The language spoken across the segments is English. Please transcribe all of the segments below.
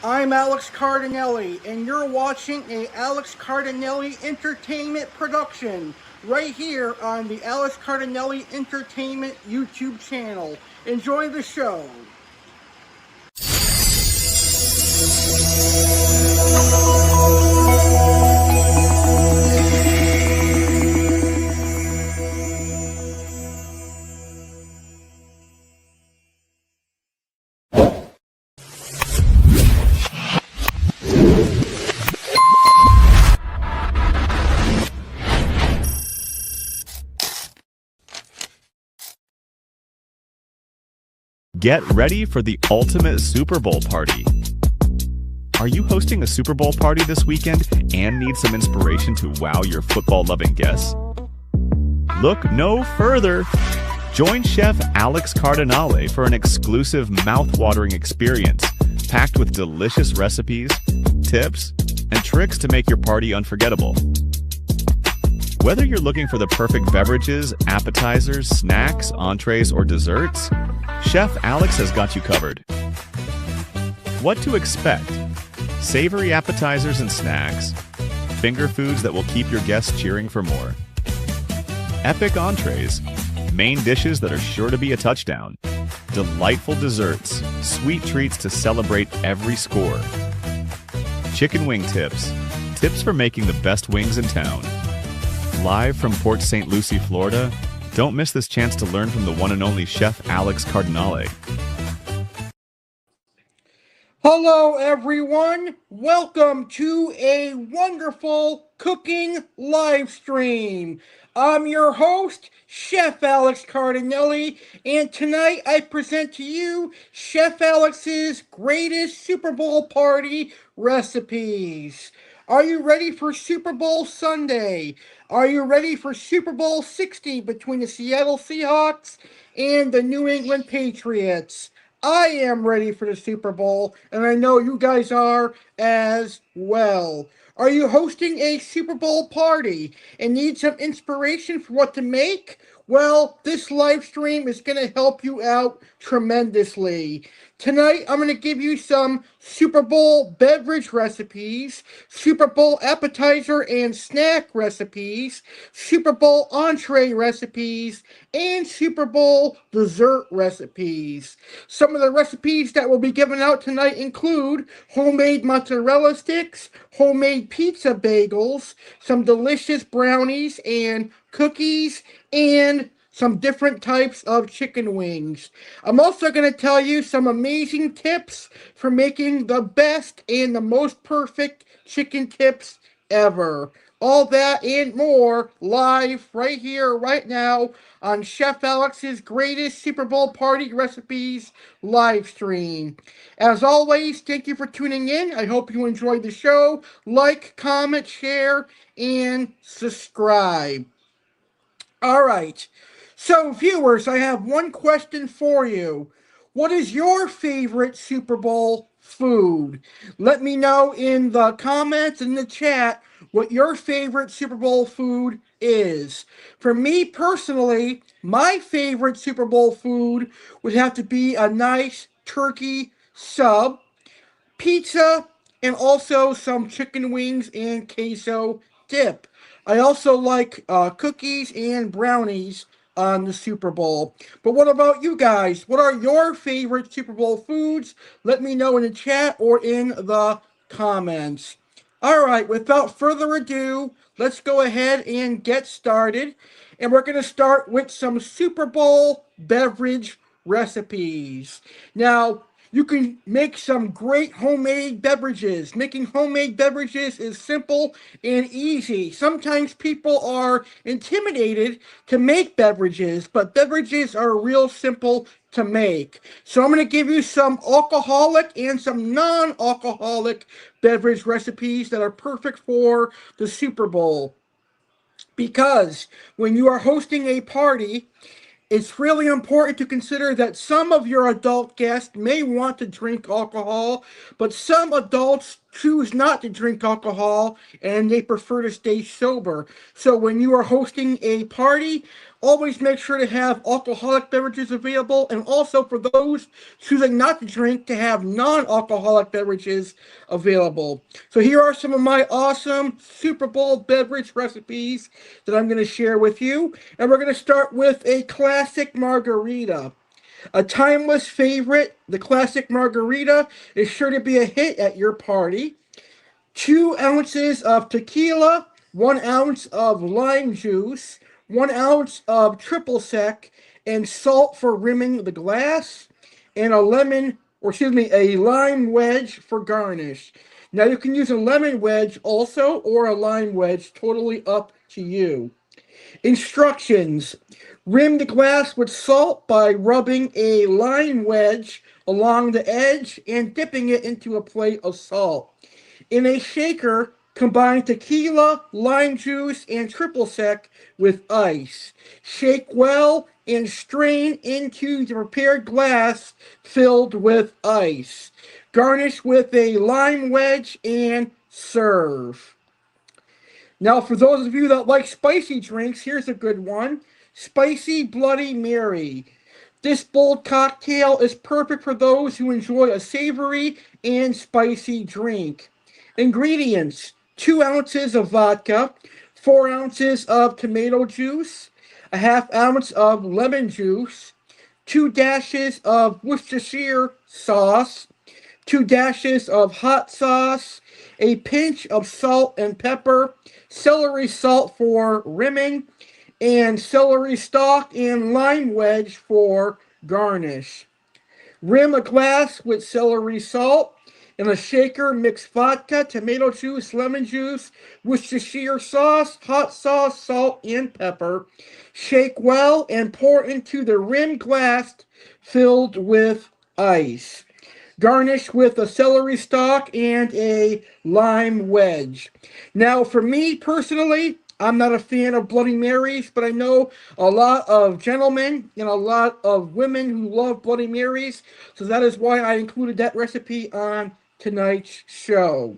I'm Alex Cardinale, and you're watching a Alex Cardinale Entertainment production right here on the Alex Cardinale Entertainment YouTube channel. Enjoy the show. Get ready for the ultimate Super Bowl party. Are you hosting a Super Bowl party this weekend and need some inspiration to wow your football-loving guests? Look no further. Join Chef Alex Cardinale for an exclusive mouth-watering experience packed with delicious recipes, tips, and tricks to make your party unforgettable. Whether you're looking for the perfect beverages, appetizers, snacks, entrees, or desserts, Chef Alex has got you covered. What to expect? Savory appetizers and snacks, finger foods that will keep your guests cheering for more. Epic entrees, main dishes that are sure to be a touchdown. Delightful desserts, sweet treats to celebrate every score. Chicken wing tips, tips for making the best wings in town. Live from Port St. Lucie, Florida, don't miss this chance to learn from the one and only Chef Alex Cardinale. Hello, everyone. Welcome to a wonderful cooking live stream. I'm your host, Chef Alex Cardinale, and tonight I present to you Chef Alex's greatest Super Bowl party recipes. Are you ready for Super Bowl Sunday? Are you ready for Super Bowl 60 between the Seattle Seahawks and the New England Patriots? I am ready for the Super Bowl, and I know you guys are as well. Are you hosting a Super Bowl party and need some inspiration for what to make? Well, this live stream is going to help you out tremendously. Tonight, I'm going to give you some Super Bowl beverage recipes, Super Bowl appetizer and snack recipes, Super Bowl entree recipes, and Super Bowl dessert recipes. Some of the recipes that will be given out tonight include homemade mozzarella sticks, homemade pizza bagels, some delicious brownies and cookies, and some different types of chicken wings. I'm also going to tell you some amazing tips for making the best and the most perfect chicken tips ever. All that and more live right here, right now on Chef Alex's greatest Super Bowl party recipes live stream. As always, thank you for tuning in. I hope you enjoyed the show. Like, comment, share, and subscribe. All right. So, viewers, I have one question for you. What is your favorite Super Bowl food? Let me know in the comments in the chat what your favorite Super Bowl food is. For me personally, my favorite Super Bowl food would have to be a nice turkey sub, pizza, and also some chicken wings and queso dip. I also like cookies and brownies on the Super Bowl. But what about you guys? What are your favorite Super Bowl foods? Let me know in the chat or in the comments. All right, without further ado, let's go ahead and get started. And we're going to start with some Super Bowl beverage recipes. Now, you can make some great homemade beverages. Making homemade beverages is simple and easy. Sometimes people are intimidated to make beverages, but beverages are real simple to make. So I'm going to give you some alcoholic and some non-alcoholic beverage recipes that are perfect for the Super Bowl. Because when you are hosting a party, it's really important to consider that some of your adult guests may want to drink alcohol, but some adults choose not to drink alcohol and they prefer to stay sober. So when you are hosting a party, Always make sure to have alcoholic beverages available, and also for those choosing not to drink, to have non-alcoholic beverages available. So here are some of my awesome Super Bowl beverage recipes that I'm going to share with you. And we're going to start with a classic margarita. A timeless favorite, the classic margarita is sure to be a hit at your party. 2 ounces of tequila, 1 ounce of lime juice, 1 ounce of triple sec, and salt for rimming the glass, and a lime wedge for garnish. Now you can use a lemon wedge also, or a lime wedge, totally up to you. Instructions: rim the glass with salt by rubbing a lime wedge along the edge and dipping it into a plate of salt. In a shaker, combine tequila, lime juice, and triple sec with ice. Shake well and strain into the prepared glass filled with ice. Garnish with a lime wedge and serve. Now, for those of you that like spicy drinks, here's a good one: Spicy Bloody Mary. This bold cocktail is perfect for those who enjoy a savory and spicy drink. Ingredients: 2 ounces of vodka, 4 ounces of tomato juice, a half ounce of lemon juice, 2 dashes of Worcestershire sauce, 2 dashes of hot sauce, a pinch of salt and pepper, celery salt for rimming, and celery stalk and lime wedge for garnish. Rim a glass with celery salt. In a shaker, mix vodka, tomato juice, lemon juice, Worcestershire sauce, hot sauce, salt, and pepper. Shake well and pour into the rim glass filled with ice. Garnish with a celery stalk and a lime wedge. Now, for me personally, I'm not a fan of Bloody Marys, but I know a lot of gentlemen and a lot of women who love Bloody Marys, so that is why I included that recipe on tonight's show.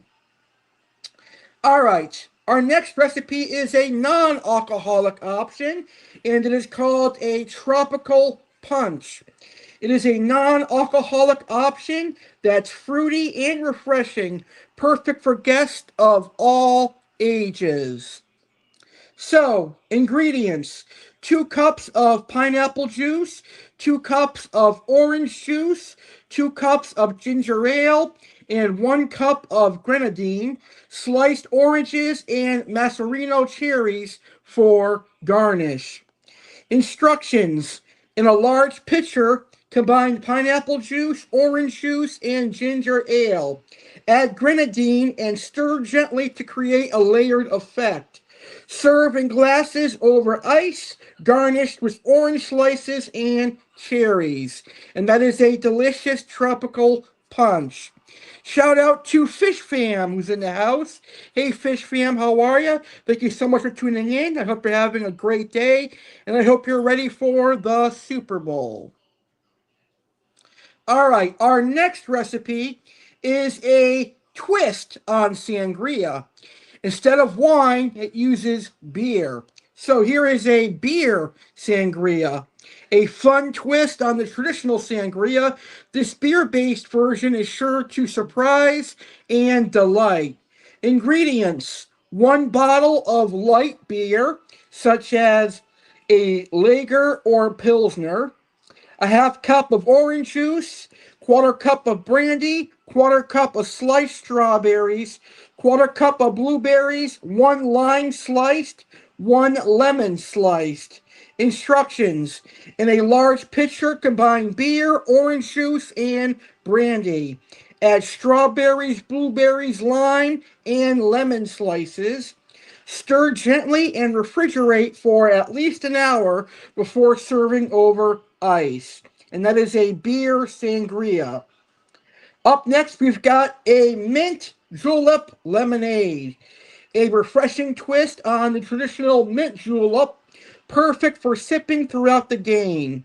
All right, our next recipe is a non-alcoholic option, and it is called a tropical punch. It is a non-alcoholic option that's fruity and refreshing, perfect for guests of all ages. So, ingredients: 2 cups of pineapple juice, 2 cups of orange juice, 2 cups of ginger ale, and 1 cup of grenadine, sliced oranges, and Macerino cherries for garnish. Instructions: in a large pitcher, combine pineapple juice, orange juice, and ginger ale. Add grenadine and stir gently to create a layered effect. Serve in glasses over ice, garnished with orange slices and cherries. And that is a delicious tropical punch. Shout out to Fish Fam, who's in the house. Hey, Fish Fam, how are you? Thank you so much for tuning in. I hope you're having a great day, and I hope you're ready for the Super Bowl. All right, our next recipe is a twist on sangria. Instead of wine, it uses beer. So here is a beer sangria. A fun twist on the traditional sangria. This beer-based version is sure to surprise and delight. Ingredients: 1 bottle of light beer, such as a Lager or Pilsner, a half cup of orange juice, quarter cup of brandy, quarter cup of sliced strawberries, quarter cup of blueberries, 1 lime sliced, 1 lemon sliced. Instructions: in a large pitcher, combine beer, orange juice, and brandy. Add strawberries, blueberries, lime, and lemon slices. Stir gently and refrigerate for at least an hour before serving over ice. And that is a beer sangria. Up next, we've got a mint julep lemonade. A refreshing twist on the traditional mint julep, perfect for sipping throughout the game.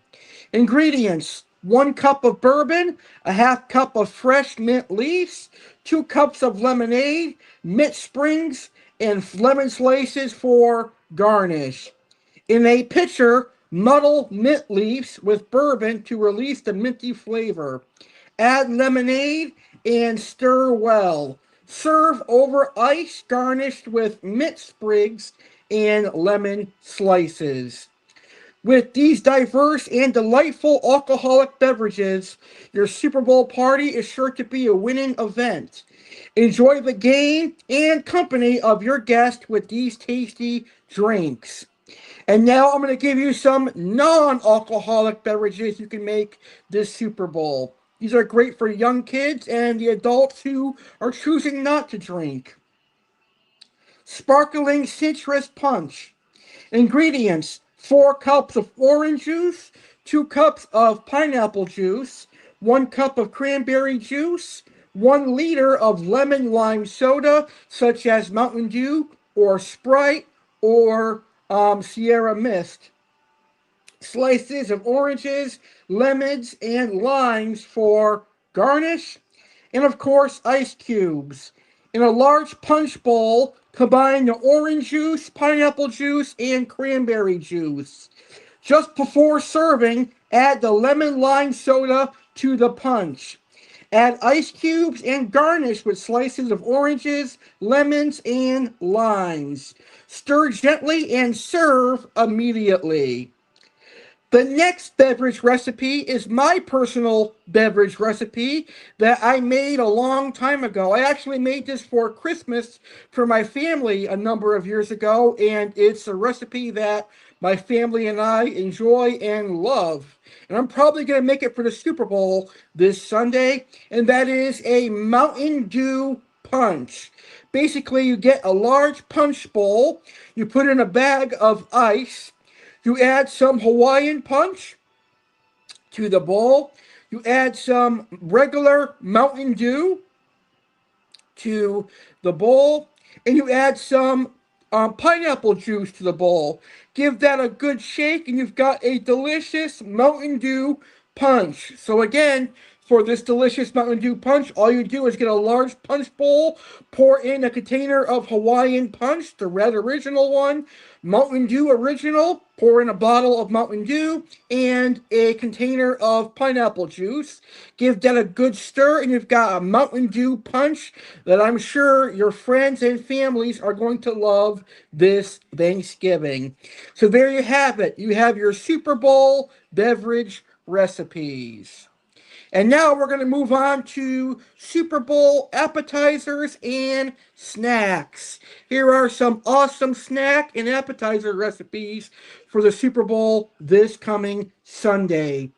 Ingredients: 1 cup of bourbon, a half cup of fresh mint leaves, 2 cups of lemonade, mint sprigs, and lemon slices for garnish. In a pitcher, muddle mint leaves with bourbon to release the minty flavor. Add lemonade and stir well. Serve over ice garnished with mint sprigs and lemon slices. With these diverse and delightful alcoholic beverages, your Super Bowl party is sure to be a winning event. Enjoy the game and company of your guest with these tasty drinks. And now I'm going to give you some non alcoholic beverages you can make this Super Bowl. These are great for young kids and the adults who are choosing not to drink. Sparkling citrus punch. Ingredients: 4 cups of orange juice, 2 cups of pineapple juice, 1 cup of cranberry juice, 1 liter of lemon lime soda, such as Mountain Dew or Sprite or Sierra Mist. Slices of oranges, lemons, and limes for garnish, and of course, ice cubes. In a large punch bowl, combine the orange juice, pineapple juice, and cranberry juice. Just before serving, add the lemon lime soda to the punch. Add ice cubes and garnish with slices of oranges, lemons, and limes. Stir gently and serve immediately. The next beverage recipe is my personal beverage recipe that I made a long time ago. I actually made this for Christmas for my family a number of years ago, and it's a recipe that my family and I enjoy and love. And I'm probably going to make it for the Super Bowl this Sunday, and that is a Mountain Dew punch. Basically, you get a large punch bowl, you put in a bag of ice, you add some Hawaiian punch to the bowl. You add some regular Mountain Dew to the bowl. And you add some pineapple juice to the bowl. Give that a good shake, and you've got a delicious Mountain Dew punch. So, again, for this delicious Mountain Dew punch, all you do is get a large punch bowl, pour in a container of Hawaiian punch, the red original one, Mountain Dew original, pour in a bottle of Mountain Dew, and a container of pineapple juice. Give that a good stir, and you've got a Mountain Dew punch that I'm sure your friends and families are going to love this Thanksgiving. So there you have it. You have your Super Bowl beverage recipes. And now we're going to move on to Super Bowl appetizers and snacks. Here are some awesome snack and appetizer recipes for the Super Bowl this coming Sunday.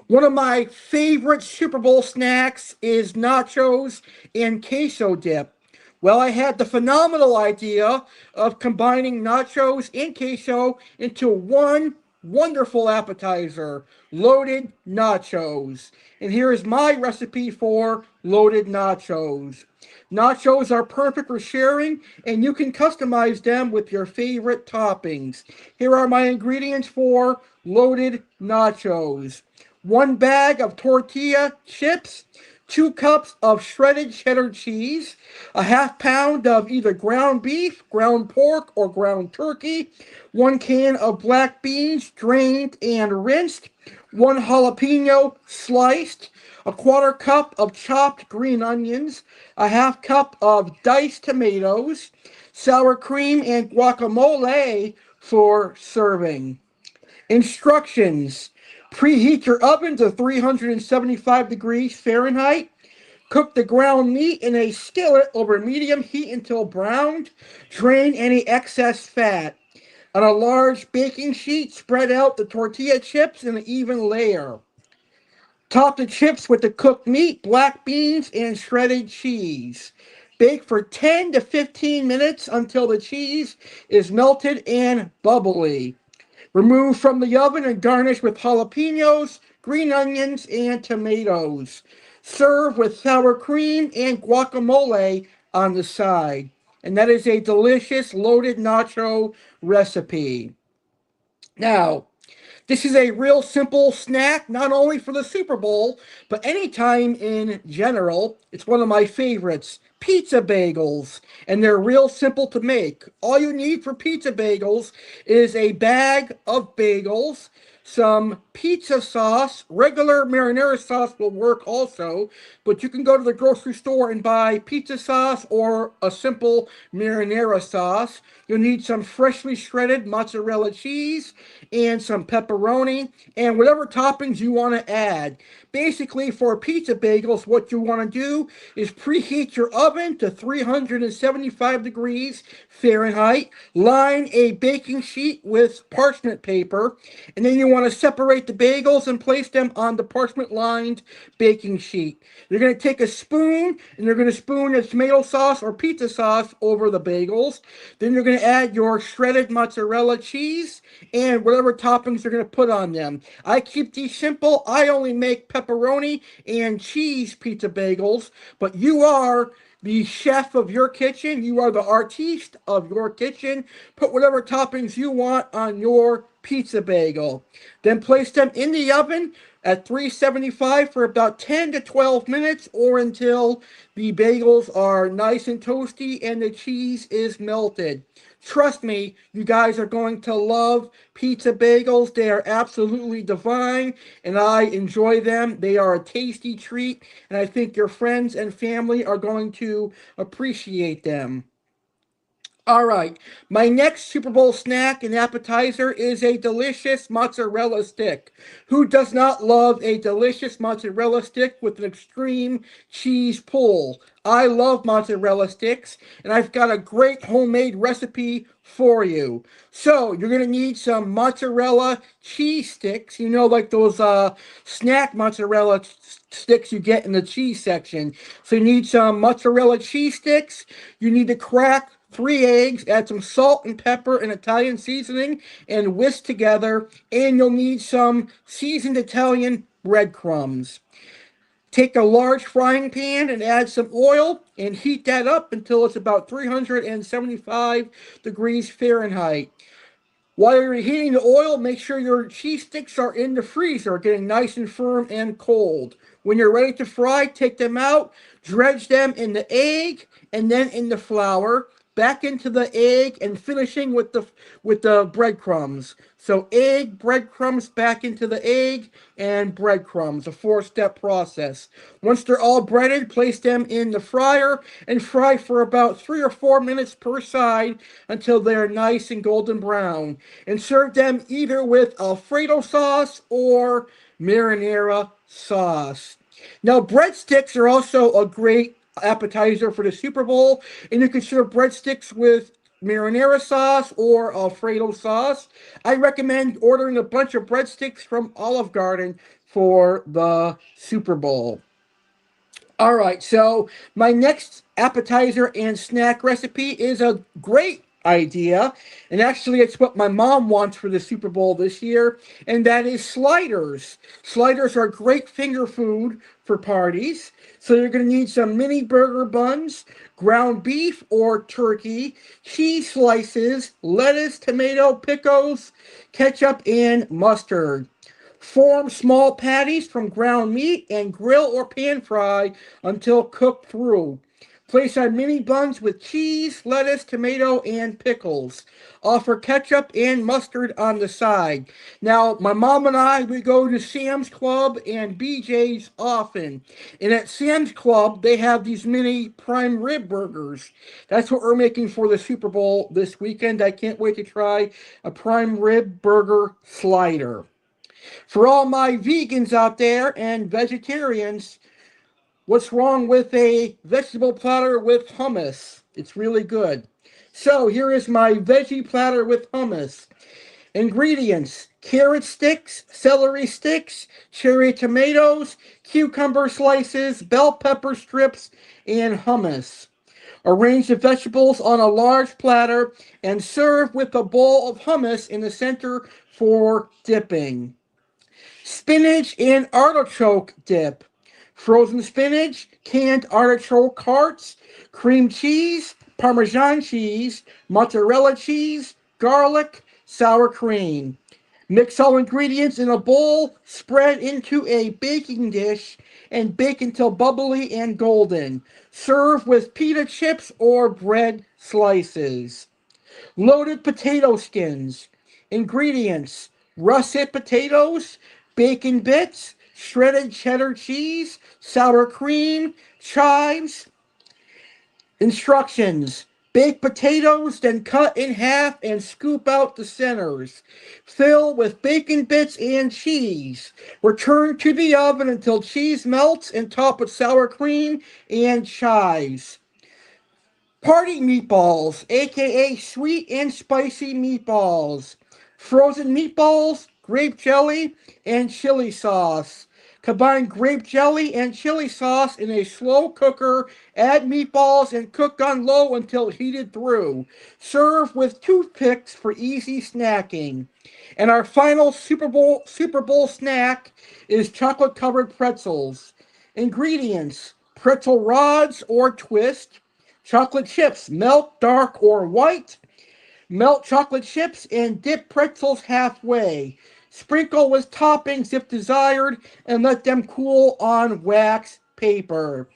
One of my favorite Super Bowl snacks is nachos and queso dip. Well, I had the phenomenal idea of combining nachos and queso into one wonderful appetizer, loaded nachos. And here is my recipe for loaded nachos. Nachos are perfect for sharing, and you can customize them with your favorite toppings. Here are my ingredients for loaded nachos: 1 bag of tortilla chips, 2 cups of shredded cheddar cheese, a half pound of either ground beef, ground pork, or ground turkey, 1 can of black beans drained and rinsed, 1 jalapeno sliced, a quarter cup of chopped green onions, a half cup of diced tomatoes, sour cream, and guacamole for serving. Instructions: preheat your oven to 375 degrees Fahrenheit. Cook the ground meat in a skillet over medium heat until browned. Drain any excess fat. On a large baking sheet, spread out the tortilla chips in an even layer. Top the chips with the cooked meat, black beans, and shredded cheese. Bake for 10 to 15 minutes until the cheese is melted and bubbly. Remove from the oven and garnish with jalapenos, green onions, and tomatoes. Serve with sour cream and guacamole on the side. And that is a delicious loaded nacho recipe. Now, This is a real simple snack, not only for the Super Bowl, but anytime in general. It's one of my favorites. Pizza bagels. And they're real simple to make. All you need for pizza bagels is a bag of bagels, some pizza sauce. Regular marinara sauce will work also, but you can go to the grocery store and buy pizza sauce or a simple marinara sauce. You'll need some freshly shredded mozzarella cheese and some pepperoni and whatever toppings you want to add. Basically, for pizza bagels, what you want to do is preheat your oven to 375 degrees Fahrenheit. Line a baking sheet with parchment paper, and then you want to separate the bagels and place them on the parchment lined baking sheet. You're going to take a spoon and you're going to spoon the tomato sauce or pizza sauce over the bagels. Then you're going to add your shredded mozzarella cheese and whatever toppings you're going to put on them. I keep these simple. I only make pepperoni and cheese pizza bagels, but you are the chef of your kitchen. You are the artiste of your kitchen. Put whatever toppings you want on your pizza bagel. Then place them in the oven at 375 for about 10 to 12 minutes or until the bagels are nice and toasty and the cheese is melted. Trust me, you guys are going to love pizza bagels. They are absolutely divine, and I enjoy them. They are a tasty treat, and I think your friends and family are going to appreciate them. All right, my next Super Bowl snack and appetizer is a delicious mozzarella stick. Who does not love a delicious mozzarella stick with an extreme cheese pull? I love mozzarella sticks, and I've got a great homemade recipe for you. So, you're going to need some mozzarella cheese sticks, like those snack mozzarella sticks you get in the cheese section. So, you need some mozzarella cheese sticks. You need to crack 3 eggs, add some salt and pepper and Italian seasoning, and whisk together. And you'll need some seasoned Italian breadcrumbs. Take a large frying pan and add some oil and heat that up until it's about 375 degrees Fahrenheit. While you're heating the oil, make sure your cheese sticks are in the freezer, getting nice and firm and cold. When you're ready to fry, take them out, dredge them in the egg and then in the flour, back into the egg, and finishing with the breadcrumbs. So egg, breadcrumbs, back into the egg, and breadcrumbs, a four-step process. Once they're all breaded, place them in the fryer and fry for about 3 or 4 minutes per side until they're nice and golden brown. And serve them either with Alfredo sauce or marinara sauce. Now, breadsticks are also a great appetizer for the Super Bowl, and you can serve breadsticks with marinara sauce or Alfredo sauce. I recommend ordering a bunch of breadsticks from Olive Garden for the Super Bowl. All right, so my next appetizer and snack recipe is a great idea, and actually, it's what my mom wants for the Super Bowl this year, and that is sliders. Sliders are great finger food for parties. So you're going to need some mini burger buns, ground beef or turkey, cheese slices, lettuce, tomato, pickles, ketchup, and mustard. Form small patties from ground meat and grill or pan fry until cooked through. Place on mini buns with cheese, lettuce, tomato, and pickles. Offer ketchup and mustard on the side. Now, my mom and I, we go to Sam's Club and BJ's often. And at Sam's Club, they have these mini prime rib burgers. That's what we're making for the Super Bowl this weekend. I can't wait to try a prime rib burger slider. For all my vegans out there and vegetarians, what's wrong with a vegetable platter with hummus? It's really good. So here is my veggie platter with hummus. Ingredients: carrot sticks, celery sticks, cherry tomatoes, cucumber slices, bell pepper strips, and hummus. Arrange the vegetables on a large platter and serve with a bowl of hummus in the center for dipping. Spinach and artichoke dip. Frozen spinach, canned artichoke hearts, cream cheese, Parmesan cheese, mozzarella cheese, garlic, sour cream. Mix all ingredients in a bowl, spread into a baking dish, and bake until bubbly and golden. Serve with pita chips or bread slices. Loaded potato skins. Ingredients: russet potatoes, bacon bits, shredded cheddar cheese, sour cream, chives. Instructions: bake potatoes, then cut in half and scoop out the centers. Fill with bacon bits and cheese. Return to the oven until cheese melts and top with sour cream and chives. Party meatballs, aka sweet and spicy meatballs. Frozen meatballs, grape jelly, and chili sauce. Combine grape jelly and chili sauce in a slow cooker. Add meatballs and cook on low until heated through. Serve with toothpicks for easy snacking. And our final Super Bowl snack is chocolate covered pretzels. Ingredients: pretzel rods or twist, chocolate chips, melt dark or white. Melt chocolate chips and dip pretzels halfway. Sprinkle with toppings if desired and let them cool on wax paper.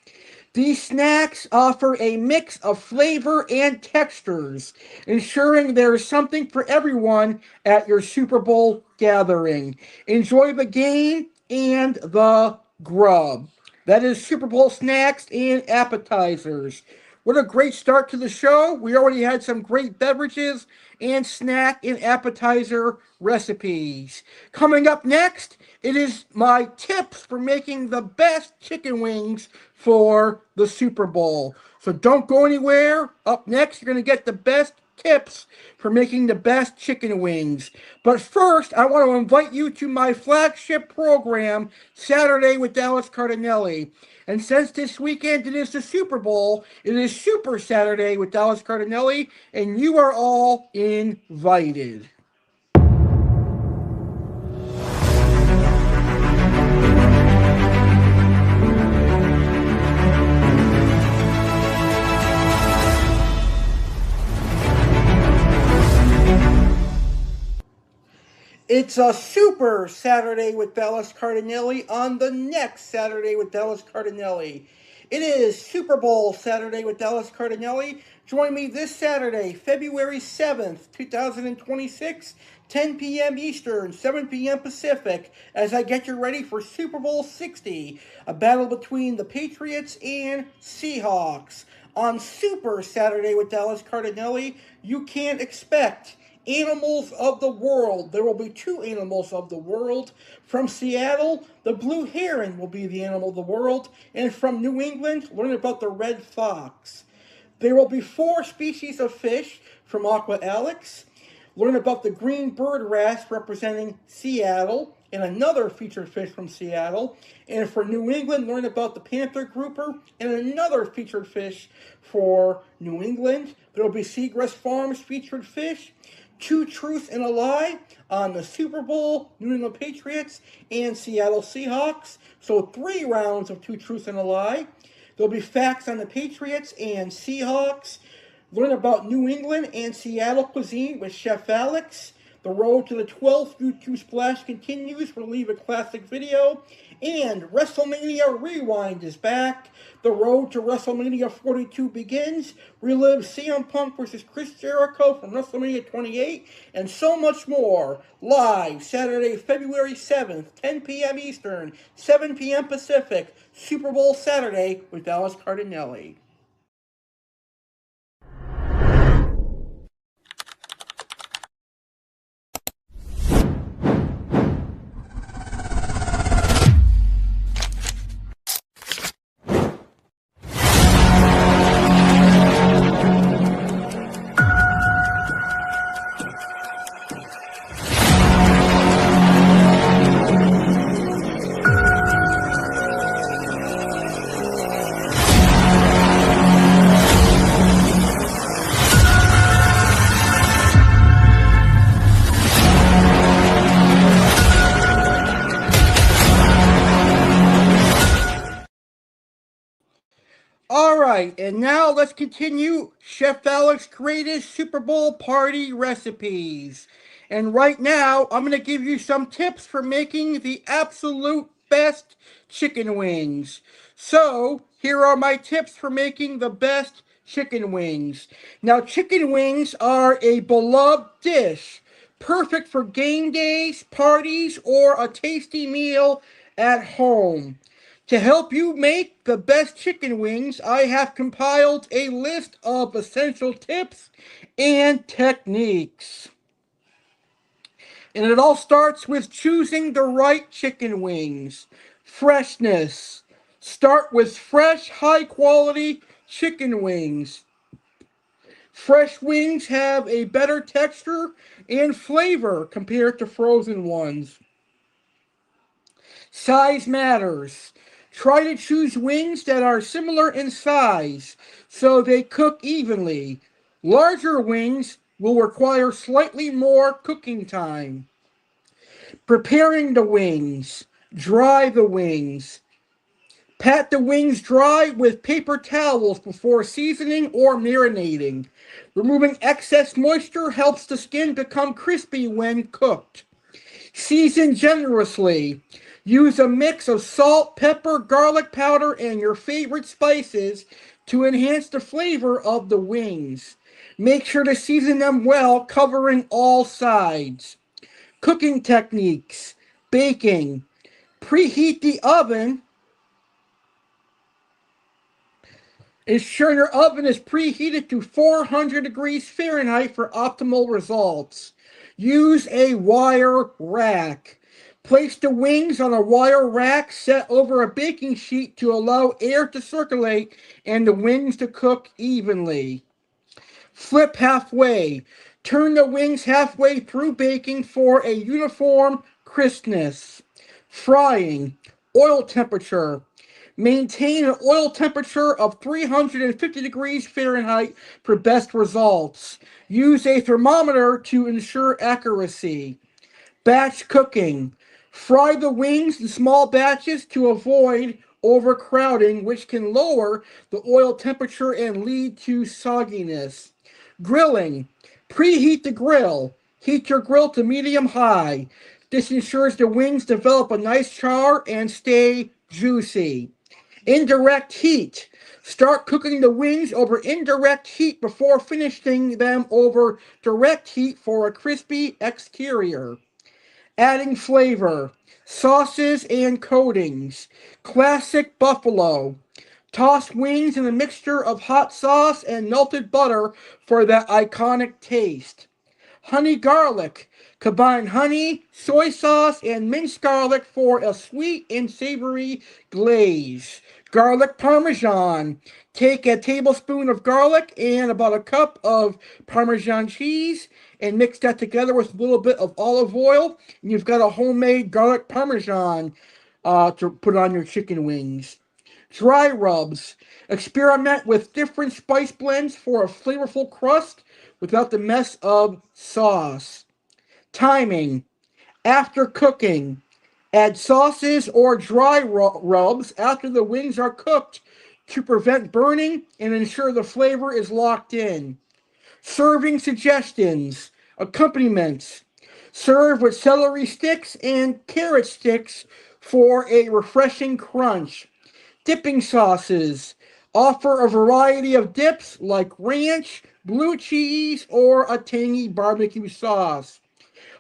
These snacks offer a mix of flavor and textures, ensuring there is something for everyone at your Super Bowl gathering. Enjoy the game and the grub. That is Super Bowl snacks and appetizers. What a great start to the show. We already had some great beverages and snack and appetizer recipes. Coming up next, it is my tips for making the best chicken wings for the Super Bowl. So don't go anywhere. Up next, you're going to get the best tips for making the best chicken wings. But first, I want to invite you to my flagship program, Saturday with Dallas Cardinale. And since this weekend it is the Super Bowl, it is Super Saturday with Dallas Cardinale, and you are all invited. It's a Super Saturday with Dallas Cardinale on the next Saturday with Dallas Cardinale. It is Super Bowl Saturday with Dallas Cardinale. Join me this Saturday, February 7th, 2026, 10 p.m. Eastern, 7 p.m. Pacific, as I get you ready for Super Bowl 60, a battle between the Patriots and Seahawks. On Super Saturday with Dallas Cardinale, you can't expect animals of the world. There will be two animals of the world. From Seattle, the blue heron will be the animal of the world. And from New England, learn about the red fox. There will be four species of fish from Aqua Alex. Learn about the green bird wrasse representing Seattle, and another featured fish from Seattle. And for New England, learn about the panther grouper and another featured fish for New England. There will be Seagrass Farms featured fish, Two Truths and a Lie on the Super Bowl, New England Patriots, and Seattle Seahawks. So 3 rounds of Two Truths and a Lie. There'll be facts on the Patriots and Seahawks. Learn about New England and Seattle cuisine with Chef Alex. The road to the 12th YouTube Splash continues. We'll leave a classic video. And WrestleMania Rewind is back. The road to WrestleMania 42 begins. Relive CM Punk versus Chris Jericho from WrestleMania 28. And so much more. Live Saturday, February 7th, 10 p.m. Eastern, 7 p.m. Pacific. Super Bowl Saturday with Dallas Cardinale. Alright, and now let's continue Chef Alex's greatest Super Bowl party recipes. And right now, I'm going to give you some tips for making the absolute best chicken wings. So, here are my tips for making the best chicken wings. Now, chicken wings are a beloved dish, perfect for game days, parties, or a tasty meal at home. To help you make the best chicken wings, I have compiled a list of essential tips and techniques. And it all starts with choosing the right chicken wings. Freshness. Start with fresh, high quality chicken wings. Fresh wings have a better texture and flavor compared to frozen ones. Size matters. Try to choose wings that are similar in size so they cook evenly. Larger wings will require slightly more cooking time. Preparing the wings. Dry the wings. Pat the wings dry with paper towels before seasoning or marinating. Removing excess moisture helps the skin become crispy when cooked. Season generously. Use a mix of salt, pepper, garlic powder, and your favorite spices to enhance the flavor of the wings. Make sure to season them well, covering all sides. Cooking techniques. Baking. Preheat the oven. Ensure your oven is preheated to 400 degrees Fahrenheit for optimal results. Use a wire rack. Place the wings on a wire rack set over a baking sheet to allow air to circulate and the wings to cook evenly. Flip halfway. Turn the wings halfway through baking for a uniform crispness. Frying. Oil temperature. Maintain an oil temperature of 350 degrees Fahrenheit for best results. Use a thermometer to ensure accuracy. Batch cooking. Fry the wings in small batches to avoid overcrowding, which can lower the oil temperature and lead to sogginess. Grilling. Preheat the grill. Heat your grill to medium high. This ensures the wings develop a nice char and stay juicy. Indirect heat. Start cooking the wings over indirect heat before finishing them over direct heat for a crispy exterior. Adding flavor. Sauces and coatings. Classic buffalo. Toss wings in a mixture of hot sauce and melted butter for that iconic taste. Honey garlic. Combine honey, soy sauce, and minced garlic for a sweet and savory glaze. Garlic parmesan. Take a tablespoon of garlic and about a cup of parmesan cheese and mix that together with a little bit of olive oil. And you've got a homemade garlic parmesan to put on your chicken wings. Dry rubs. Experiment with different spice blends for a flavorful crust without the mess of sauce. Timing. After cooking, add sauces or dry rubs after the wings are cooked to prevent burning and ensure the flavor is locked in. Serving suggestions. Accompaniments. Serve with celery sticks and carrot sticks for a refreshing crunch. Dipping sauces. Offer a variety of dips like ranch, blue cheese, or a tangy barbecue sauce.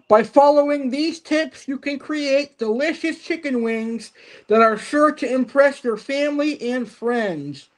By following these tips, you can create delicious chicken wings that are sure to impress your family and friends.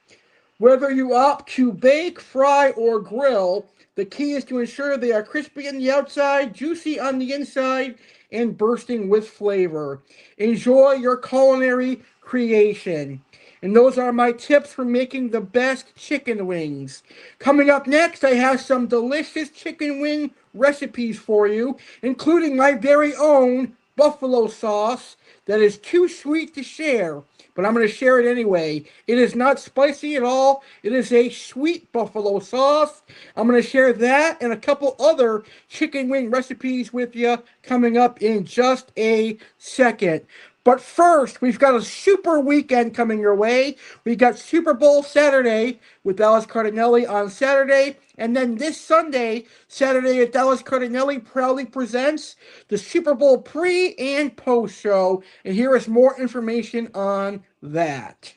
Whether you opt to bake, fry, or grill, the key is to ensure they are crispy on the outside, juicy on the inside, and bursting with flavor. Enjoy your culinary creation. And those are my tips for making the best chicken wings. Coming up next, I have some delicious chicken wing recipes for you, including my very own buffalo sauce that is too sweet to share, but I'm going to share it anyway. It is not spicy at all. It is a sweet buffalo sauce. I'm going to share that and a couple other chicken wing recipes with you coming up in just a second. But first, we've got a super weekend coming your way. We got Super Bowl Saturday with Dallas Cardinale on Saturday. And then this Sunday, Saturday at Dallas Cardinale proudly presents the Super Bowl pre and post show. And here is more information on that.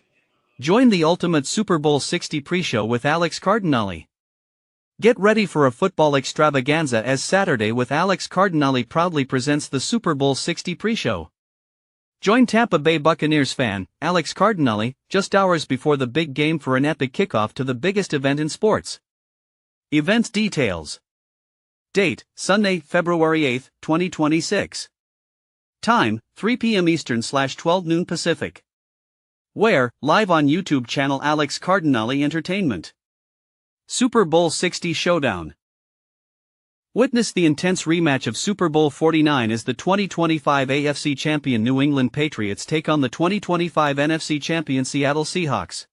Join the ultimate Super Bowl 60 pre-show with Alex Cardinale. Get ready for a football extravaganza as Saturday with Alex Cardinale proudly presents the Super Bowl 60 pre-show. Join Tampa Bay Buccaneers fan, Alex Cardinale, just hours before the big game for an epic kickoff to the biggest event in sports. Event details. Date, Sunday, February 8, 2026. Time, 3 p.m. Eastern/12 noon Pacific. Where, live on YouTube channel Alex Cardinale Entertainment. Super Bowl 60 Showdown. Witness the intense rematch of Super Bowl 49 as the 2025 AFC champion New England Patriots take on the 2025 NFC champion Seattle Seahawks.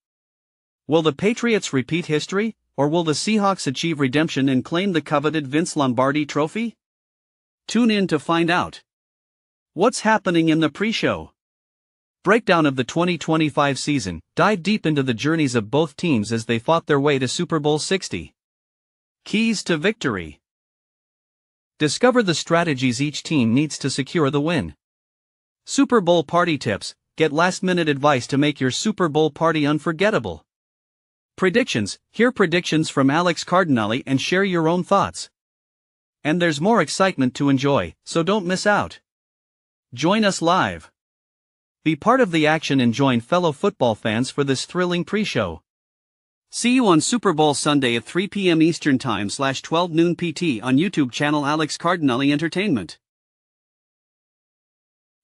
Will the Patriots repeat history, or will the Seahawks achieve redemption and claim the coveted Vince Lombardi trophy? Tune in to find out. What's happening in the pre-show? Breakdown of the 2025 season, dive deep into the journeys of both teams as they fought their way to Super Bowl 60. Keys to victory. Discover the strategies each team needs to secure the win. Super Bowl party tips, get last-minute advice to make your Super Bowl party unforgettable. Predictions, hear predictions from Alex Cardinale and share your own thoughts. And there's more excitement to enjoy, so don't miss out. Join us live. Be part of the action and join fellow football fans for this thrilling pre-show. See you on Super Bowl Sunday at 3 p.m. Eastern Time/12 noon PT on YouTube channel Alex Cardinale Entertainment.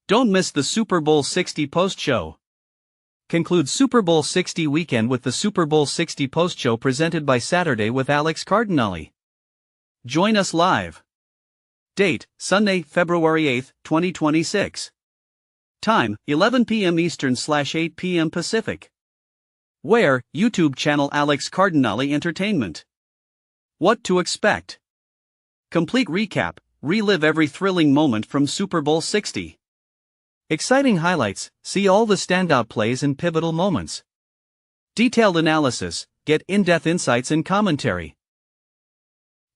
Don't miss the Super Bowl 60 post-show. Conclude Super Bowl 60 weekend with the Super Bowl 60 post-show presented by Saturday with Alex Cardinale. Join us live. Date, Sunday, February 8, 2026. Time, 11 p.m. Eastern/8 p.m. Pacific. Where, YouTube channel Alex Cardinale Entertainment. What to expect. Complete recap, relive every thrilling moment from Super Bowl 60. Exciting highlights, see all the standout plays and pivotal moments. Detailed analysis, get in-depth insights and commentary.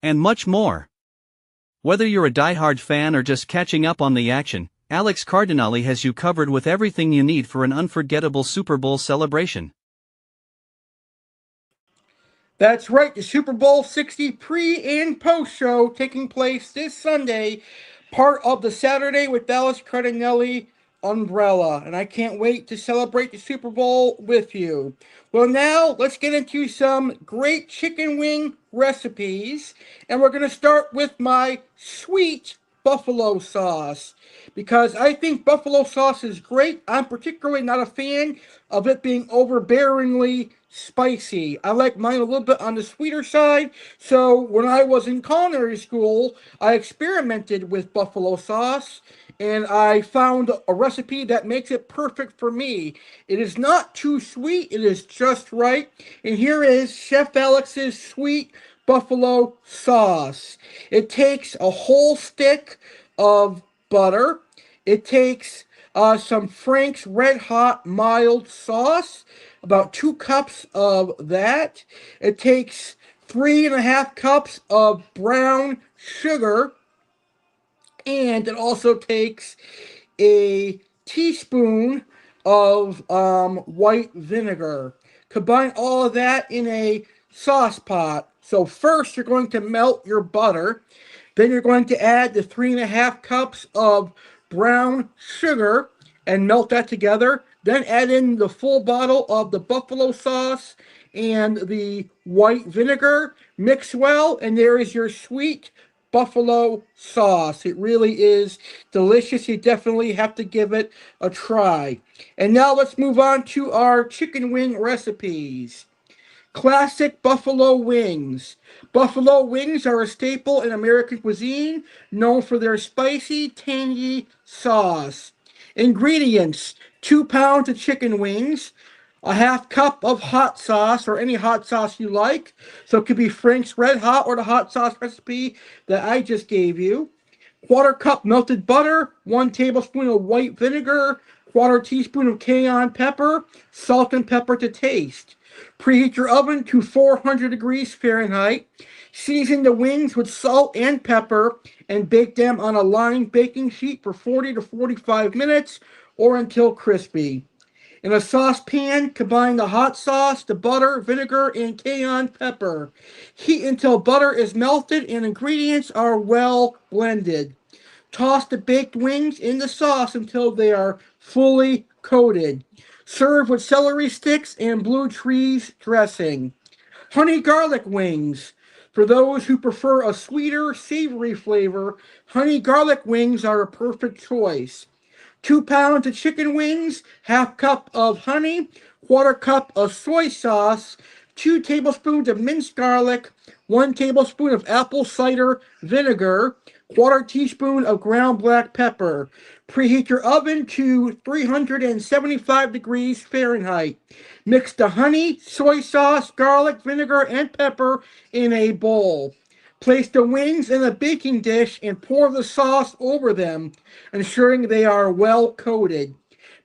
And much more. Whether you're a diehard fan or just catching up on the action, Alex Cardinale has you covered with everything you need for an unforgettable Super Bowl celebration. That's right, the Super Bowl 60 pre and post show taking place this Sunday, part of the Saturday with Dallas Cardinale umbrella. And I can't wait to celebrate the Super Bowl with you. Well, now let's get into some great chicken wing recipes. And we're going to start with my sweet buffalo sauce, because I think buffalo sauce is great. I'm particularly not a fan of it being overbearingly spicy. I like mine a little bit on the sweeter side. So when I was in culinary school, I experimented with buffalo sauce and I found a recipe that makes it perfect for me. It is not too sweet, it is just right. And here is Chef Alex's sweet buffalo sauce. It takes a whole stick of butter. It takes some Frank's Red Hot mild sauce, about 2 cups of that. It takes 3.5 cups of brown sugar, and it also takes a teaspoon of white vinegar. Combine all of that in a sauce pot. So first you're going to melt your butter. Then you're going to add the 3.5 cups of brown sugar and melt that together. Then add in the full bottle of the buffalo sauce and the white vinegar. Mix well, and there is your sweet buffalo sauce. It really is delicious. You definitely have to give it a try. And now let's move on to our chicken wing recipes. Classic buffalo wings. Buffalo wings are a staple in American cuisine, known for their spicy, tangy sauce. Ingredients: 2 pounds of chicken wings, a half cup of hot sauce, or any hot sauce you like. So it could be Frank's Red Hot or the hot sauce recipe that I just gave you. Quarter cup melted butter, 1 tablespoon of white vinegar, quarter teaspoon of cayenne pepper, salt and pepper to taste. Preheat your oven to 400 degrees Fahrenheit. Season the wings with salt and pepper and bake them on a lined baking sheet for 40 to 45 minutes or until crispy. In a saucepan, combine the hot sauce, the butter, vinegar, and cayenne pepper. Heat until butter is melted and ingredients are well blended. Toss the baked wings in the sauce until they are fully coated. Serve with celery sticks and blue cheese dressing. Honey garlic wings. For those who prefer a sweeter, savory flavor, honey garlic wings are a perfect choice. 2 pounds of chicken wings, half cup of honey, quarter cup of soy sauce, 2 tablespoons of minced garlic, 1 tablespoon of apple cider vinegar, quarter teaspoon of ground black pepper. Preheat your oven to 375 degrees Fahrenheit. Mix the honey, soy sauce, garlic, vinegar, and pepper in a bowl. Place the wings in a baking dish and pour the sauce over them, ensuring they are well coated.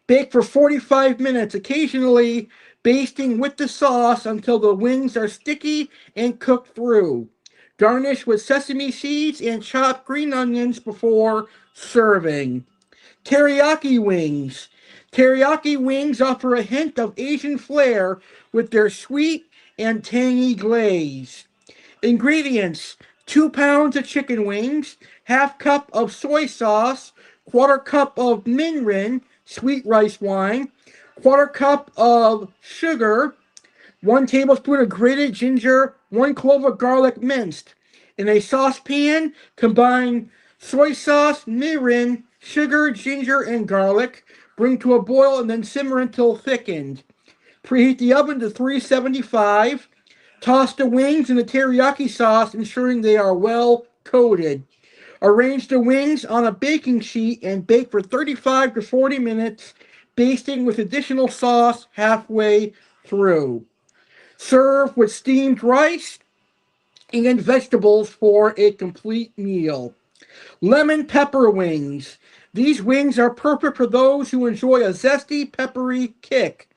Bake for 45 minutes, occasionally basting with the sauce until the wings are sticky and cooked through. Garnish with sesame seeds and chopped green onions before serving. Teriyaki wings. Teriyaki wings offer a hint of Asian flair with their sweet and tangy glaze. Ingredients: 2 pounds of chicken wings, half cup of soy sauce, quarter cup of minrin, sweet rice wine, quarter cup of sugar, 1 tablespoon of grated ginger, 1 clove of garlic minced. In a saucepan, combine soy sauce, mirin, sugar, ginger, and garlic. Bring to a boil and then simmer until thickened. Preheat the oven to 375. Toss the wings in the teriyaki sauce, ensuring they are well coated. Arrange the wings on a baking sheet and bake for 35 to 40 minutes, basting with additional sauce halfway through. Serve with steamed rice and vegetables for a complete meal. Lemon pepper wings. These wings are perfect for those who enjoy a zesty, peppery kick.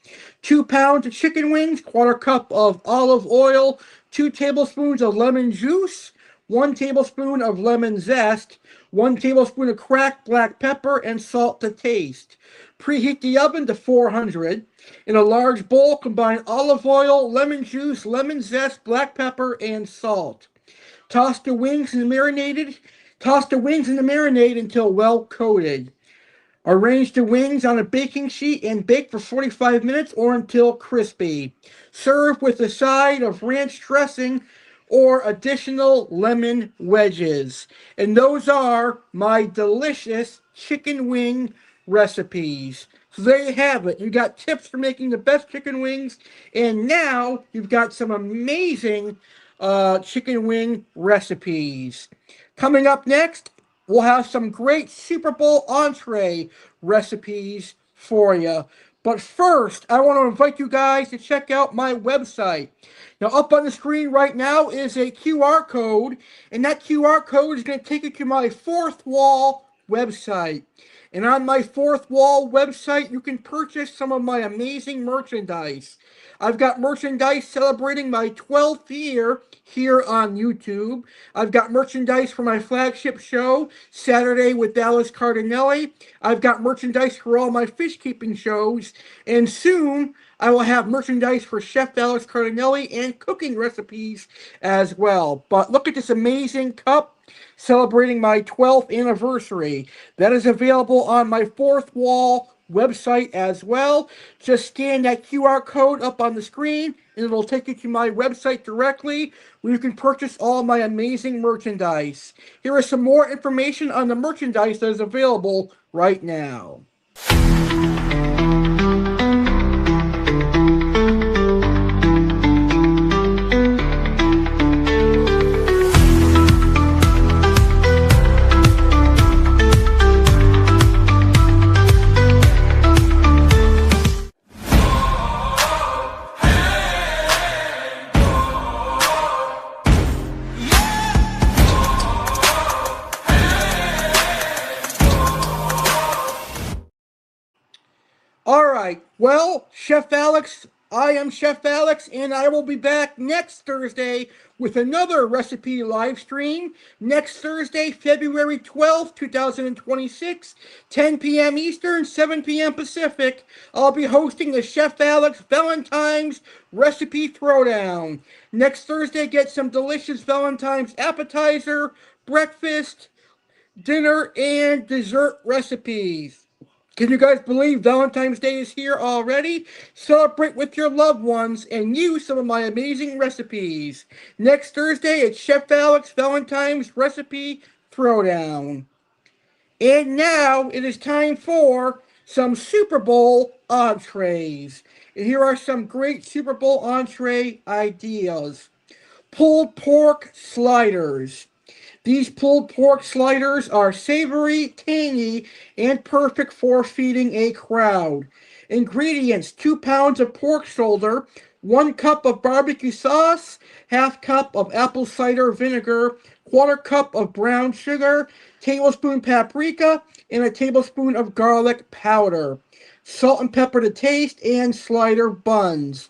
2 pounds of chicken wings, quarter cup of olive oil, 2 tablespoons of lemon juice, 1 tablespoon of lemon zest, 1 tablespoon of cracked black pepper, and salt to taste. Preheat the oven to 400. In a large bowl, combine olive oil, lemon juice, lemon zest, black pepper, and salt. Toss the wings in the marinade until well coated. Arrange the wings on a baking sheet and bake for 45 minutes or until crispy. Serve with a side of ranch dressing or additional lemon wedges. And those are my delicious chicken wing recipes. So there you have it. You got tips for making the best chicken wings, and now you've got some amazing chicken wing recipes. Coming up next, we'll have some great Super Bowl entree recipes for you. But first, I want to invite you guys to check out my website. Now, up on the screen right now is a QR code, and that QR code is going to take you to my Fourth Wall website. And on my Fourth Wall website, you can purchase some of my amazing merchandise. I've got merchandise celebrating my 12th year here on YouTube. I've got merchandise for my flagship show, Saturday with Dallas Cardinale. I've got merchandise for all my fish keeping shows. And soon, I will have merchandise for Chef Dallas Cardinale and cooking recipes as well. But look at this amazing cup celebrating my 12th anniversary. That is available on my Fourth Wall website as well. Just scan that QR code up on the screen and it'll take you to my website directly where you can purchase all my amazing merchandise. Here is some more information on the merchandise that is available right now. Well, Chef Alex, I am Chef Alex, and I will be back next Thursday with another recipe live stream. Next Thursday, February 12th, 2026, 10 p.m. Eastern, 7 p.m. Pacific. I'll be hosting the Chef Alex Valentine's Recipe Throwdown. Next Thursday, get some delicious Valentine's appetizer, breakfast, dinner, and dessert recipes. Can you guys believe Valentine's Day is here already? Celebrate with your loved ones and use some of my amazing recipes. Next Thursday, it's Chef Alex Valentine's Recipe Throwdown. And now it is time for some Super Bowl entrees. And here are some great Super Bowl entree ideas. Pulled pork sliders. These pulled pork sliders are savory, tangy, and perfect for feeding a crowd. Ingredients: 2 pounds of pork shoulder, 1 cup of barbecue sauce, half cup of apple cider vinegar, quarter cup of brown sugar, tablespoon paprika, and a tablespoon of garlic powder. Salt and pepper to taste, and slider buns.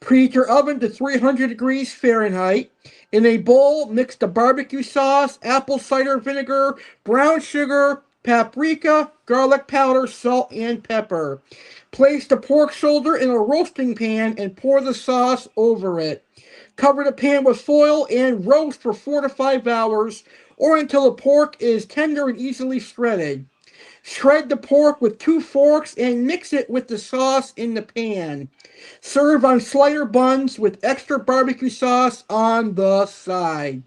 Preheat your oven to 300 degrees Fahrenheit. In a bowl, mix the barbecue sauce, apple cider vinegar, brown sugar, paprika, garlic powder, salt, and pepper. Place the pork shoulder in a roasting pan and pour the sauce over it. Cover the pan with foil and roast for 4 to 5 hours or until the pork is tender and easily shredded. Shred the pork with 2 forks and mix it with the sauce in the pan. Serve on slider buns with extra barbecue sauce on the side.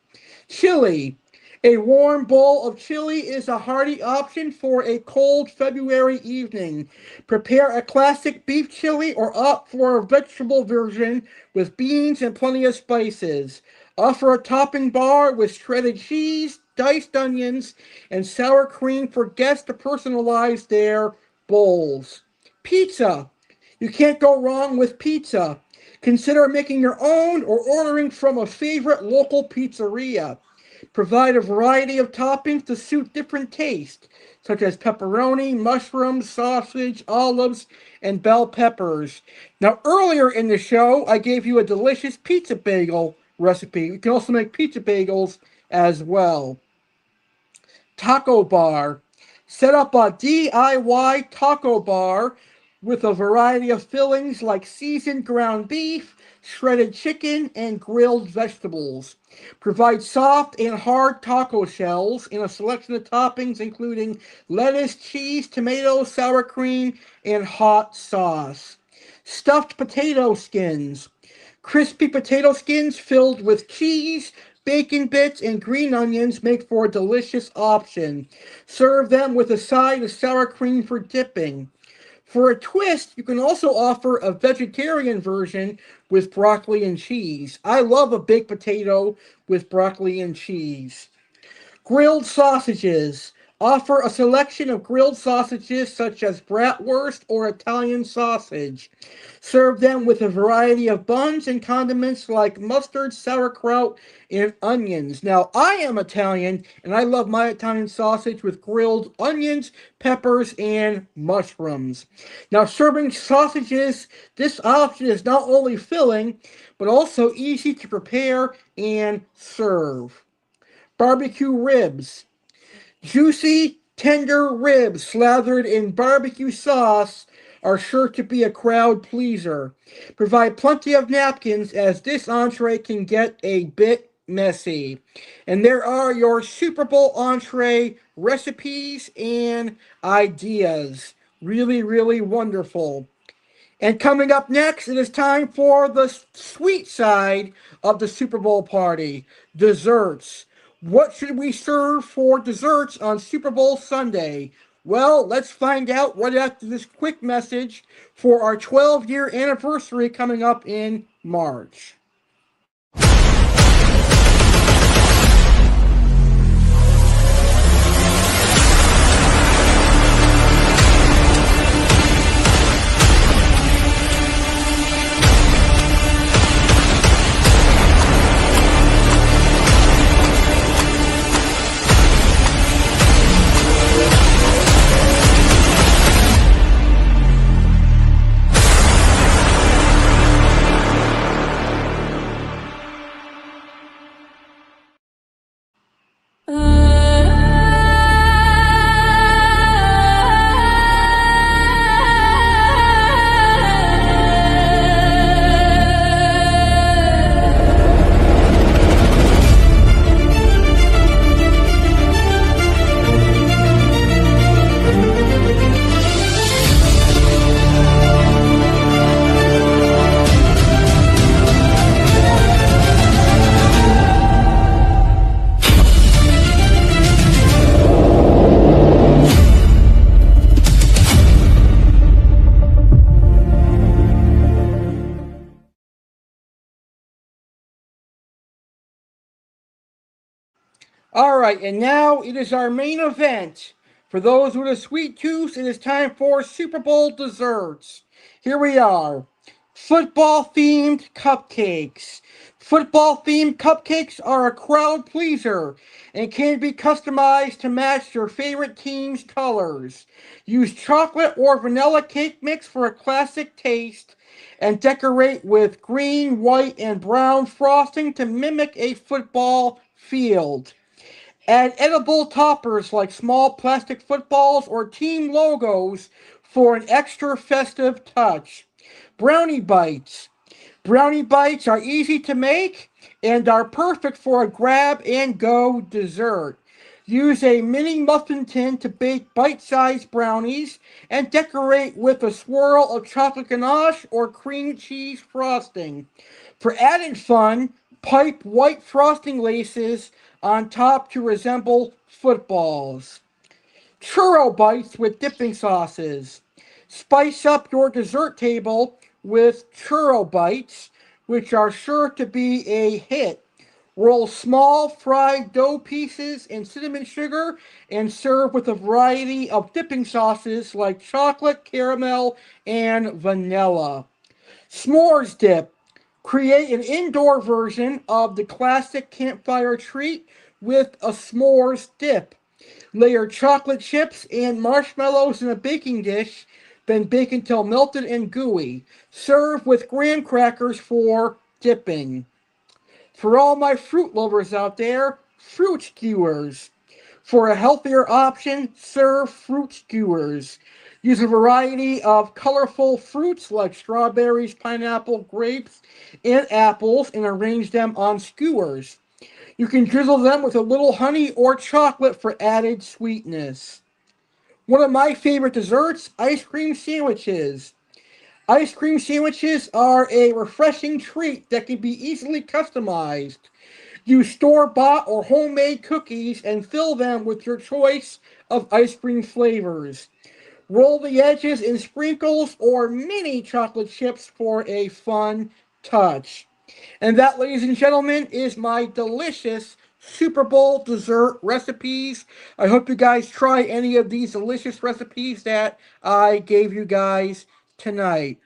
Chili. A warm bowl of chili is a hearty option for a cold February evening. Prepare a classic beef chili or opt for a vegetable version with beans and plenty of spices. Offer a topping bar with shredded cheese, diced onions, and sour cream for guests to personalize their bowls. Pizza. You can't go wrong with pizza. Consider making your own or ordering from a favorite local pizzeria. Provide a variety of toppings to suit different tastes, such as pepperoni, mushrooms, sausage, olives, and bell peppers. Now, earlier in the show, I gave you a delicious pizza bagel recipe. You can also make pizza bagels as well. Taco bar. Set up a DIY taco bar with a variety of fillings like seasoned ground beef, shredded chicken, and grilled vegetables. Provide soft and hard taco shells in a selection of toppings including lettuce, cheese, tomatoes, sour cream, and hot sauce. Stuffed potato skins. Crispy potato skins filled with cheese, bacon bits, and green onions make for a delicious option. Serve them with a side of sour cream for dipping. For a twist, you can also offer a vegetarian version with broccoli and cheese. I love a baked potato with broccoli and cheese. Grilled sausages. Offer a selection of grilled sausages such as bratwurst or Italian sausage. Serve them with a variety of buns and condiments like mustard, sauerkraut, and onions. Now, I am Italian, and I love my Italian sausage with grilled onions, peppers, and mushrooms. Now, serving sausages, this option is not only filling, but also easy to prepare and serve. Barbecue ribs. Juicy, tender ribs slathered in barbecue sauce are sure to be a crowd pleaser. Provide plenty of napkins as this entree can get a bit messy. And there are your Super Bowl entree recipes and ideas. Really, really wonderful. And coming up next, it is time for the sweet side of the Super Bowl party, desserts. What should we serve for desserts on Super Bowl Sunday? Well, let's find out right after this quick message for our 12-year anniversary coming up in March. Alright, and now it is our main event. For those with a sweet tooth, it is time for Super Bowl desserts. Here we are. Football themed cupcakes. Football themed cupcakes are a crowd pleaser and can be customized to match your favorite team's colors. Use chocolate or vanilla cake mix for a classic taste and decorate with green, white, and brown frosting to mimic a football field. Add edible toppers like small plastic footballs or team logos for an extra festive touch. Brownie bites. Brownie bites are easy to make and are perfect for a grab and go dessert. Use a mini muffin tin to bake bite-sized brownies and decorate with a swirl of chocolate ganache or cream cheese frosting. For added fun, pipe white frosting laces on top to resemble footballs. Churro bites with dipping sauces. Spice up your dessert table with churro bites, which are sure to be a hit. Roll small fried dough pieces in cinnamon sugar and serve with a variety of dipping sauces like chocolate, caramel, and vanilla. S'mores dip. Create an indoor version of the classic campfire treat with a s'mores dip. Layer chocolate chips and marshmallows in a baking dish, then bake until melted and gooey. Serve with graham crackers for dipping. For all my fruit lovers out there, fruit skewers. For a healthier option, serve fruit skewers. Use a variety of colorful fruits like strawberries, pineapple, grapes, and apples and arrange them on skewers. You can drizzle them with a little honey or chocolate for added sweetness. One of my favorite desserts, ice cream sandwiches. Ice cream sandwiches are a refreshing treat that can be easily customized. Use store-bought or homemade cookies and fill them with your choice of ice cream flavors. Roll the edges in sprinkles or mini chocolate chips for a fun touch. And that, ladies and gentlemen, is my delicious Super Bowl dessert recipes. I hope you guys try any of these delicious recipes that I gave you guys tonight.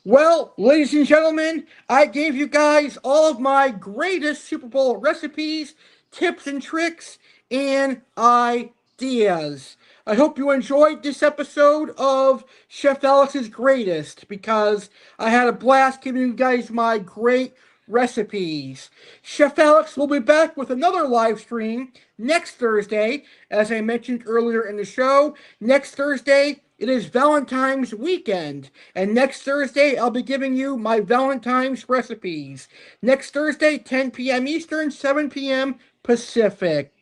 Well, ladies and gentlemen, I gave you guys all of my greatest Super Bowl recipes, tips and tricks, and ideas. I hope you enjoyed this episode of Chef Alex's Greatest because I had a blast giving you guys my great recipes. Chef Alex will be back with another live stream next Thursday, as I mentioned earlier in the show. Next Thursday, it is Valentine's weekend, and next Thursday I'll be giving you my Valentine's recipes. Next Thursday, 10 p.m. Eastern, 7 p.m. Pacific.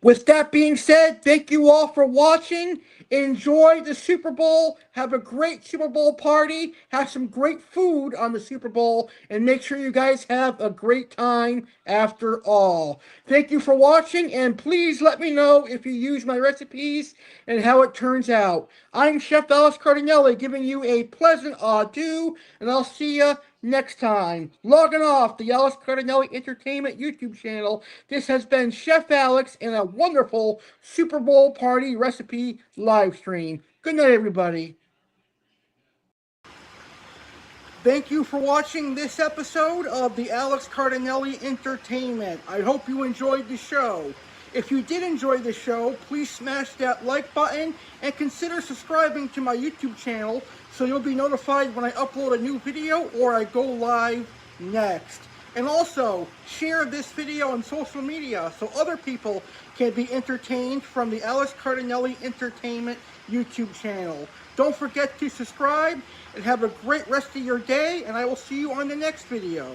With that being said, thank you all for watching. Enjoy the Super Bowl. Have a great Super Bowl party. Have some great food on the Super Bowl. And make sure you guys have a great time after all. Thank you for watching. And please let me know if you use my recipes and how it turns out. I'm Chef Alice Cardinale giving you a pleasant adieu. And I'll see you next time. Logging off the Alice Cardinale Entertainment YouTube channel. This has been Chef Alex in a wonderful Super Bowl party recipe live stream. Good night, everybody. Thank you for watching this episode of the Alex Cardinale Entertainment. I hope you enjoyed the show. If you did enjoy the show, please smash that like button and consider subscribing to my YouTube channel so you'll be notified when I upload a new video or I go live next. And also, share this video on social media so other people can be entertained from the Alex Cardinale Entertainment YouTube channel. Don't forget to subscribe and have a great rest of your day, and I will see you on the next video.